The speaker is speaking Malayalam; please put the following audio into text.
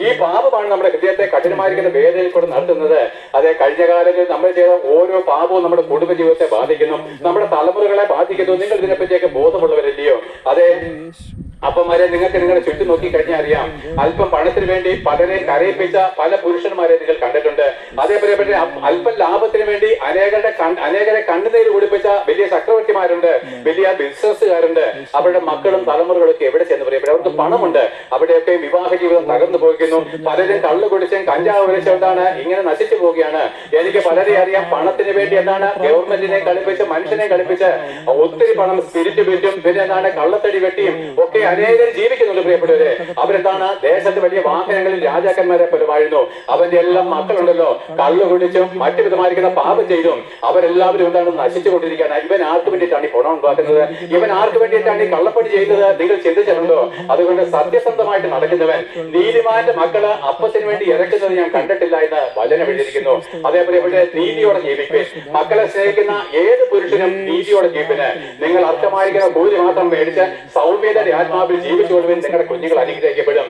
ഈ പാപമാണ് നമ്മുടെ ഹൃദയത്തെ കഠിനമായിരിക്കുന്ന വേദനയിൽ കൂടെ നടത്തുന്നത്. അതെ, കഴിഞ്ഞ കാലങ്ങളിൽ നമ്മൾ ചെയ്ത ഓരോ പാപവും നമ്മുടെ കുടുംബ ജീവിതത്തെ ബാധിക്കുന്നു, നമ്മുടെ തലമുറകളെ ബാധിക്കുന്നു. നിങ്ങൾ ഇതിനെപ്പറ്റിയൊക്കെ ബോധമുള്ളവരല്ലയോ? അതെ അപ്പന്മാരെ, നിങ്ങൾക്ക് നിങ്ങളുടെ ചുറ്റും നോക്കി കഴിഞ്ഞാൽ അറിയാം, അല്പം പണത്തിന് വേണ്ടി പലരെ കരയിപ്പിച്ച പല പുരുഷന്മാരെ നിങ്ങൾ കണ്ടിട്ടുണ്ട്. അതേപോലെ അല്പം ലാഭത്തിന് വേണ്ടി അനേകരെ കണ്ണുനീര് കുടിപ്പിച്ച വലിയ ചക്രവർത്തിമാരുണ്ട്, വലിയ ബിസിനസ്സുകാരുണ്ട്. അവരുടെ മക്കളും തലമുറകളൊക്കെ എവിടെ ചെന്ന് പറയപ്പെടും? അവർക്ക് പണമുണ്ട്, അവിടെയൊക്കെ വിവാഹ ജീവിതം തകർന്നു പോകുന്നു. പലരും കള്ളു കുടിച്ചും കഞ്ചാവ് വലിച്ചുകൊണ്ടാണ് ഇങ്ങനെ നശിച്ചു പോവുകയാണ്. എനിക്ക് പലരെ അറിയാം, പണത്തിന് വേണ്ടി എന്താണ് ഗവൺമെന്റിനെ കളിപ്പിച്ച് മനുഷ്യനെ കളിപ്പിച്ച് ഒത്തിരി പണം സ്പിരിറ്റ് വിറ്റും പിന്നെ എന്താണ് കള്ളത്തടി വെട്ടിയും ഒക്കെ അനേകർ ജീവിക്കുന്നുണ്ട്. പ്രിയപ്പെട്ടവരെ, അവരെന്താണ് ദേശത്ത് വലിയ വാഹനങ്ങളിൽ രാജാക്കന്മാരെ പോലെ വാഴുന്നു. അവന്റെ എല്ലാം മക്കളുണ്ടല്ലോ, കള്ളു കുടിച്ചും മറ്റു വിധമായിരിക്കുന്ന പാപം ചെയ്തും അവരെല്ലാവരും എന്താണ് നശിച്ചുകൊണ്ടിരിക്കുകയാണ്. ഇവൻ ആർക്ക് വേണ്ടിയിട്ടാണ് ഈ പണം ഉണ്ടാക്കുന്നത്? ഇവൻ ആർക്ക് വേണ്ടിയിട്ടാണ് ഈ കള്ളപ്പണി ചെയ്യുന്നത്? നിങ്ങൾ ചിന്തിച്ചിട്ടുണ്ടോ? അതുകൊണ്ട് സത്യസന്ധമായിട്ട് നടക്കുന്നവൻ, നീതിമാന്റെ മക്കള് അപ്പത്തിന് വേണ്ടി ഇറക്കുന്നത് ഞാൻ കണ്ടിട്ടില്ല എന്ന് വചനം എഴുതിയിരിക്കുന്നു. അതേപോലെ ഇവിടെ നീതിയോടെ ജീവിപ്പേ. മക്കളെ സ്നേഹിക്കുന്ന ഏത് പുരുഷനും നീതിയോടെ ജീവിപ്പിന് നിങ്ങൾ അർത്ഥമായിരിക്കുന്ന കൂലി മാത്രം മേടിച്ച് സൗമ്യതയുടെ ആത്മാവിൽ ജീവിച്ചുകൊള്ളുവിൻ. നിങ്ങളുടെ കുഞ്ഞുങ്ങൾ അനുഗ്രഹിക്കപ്പെടും.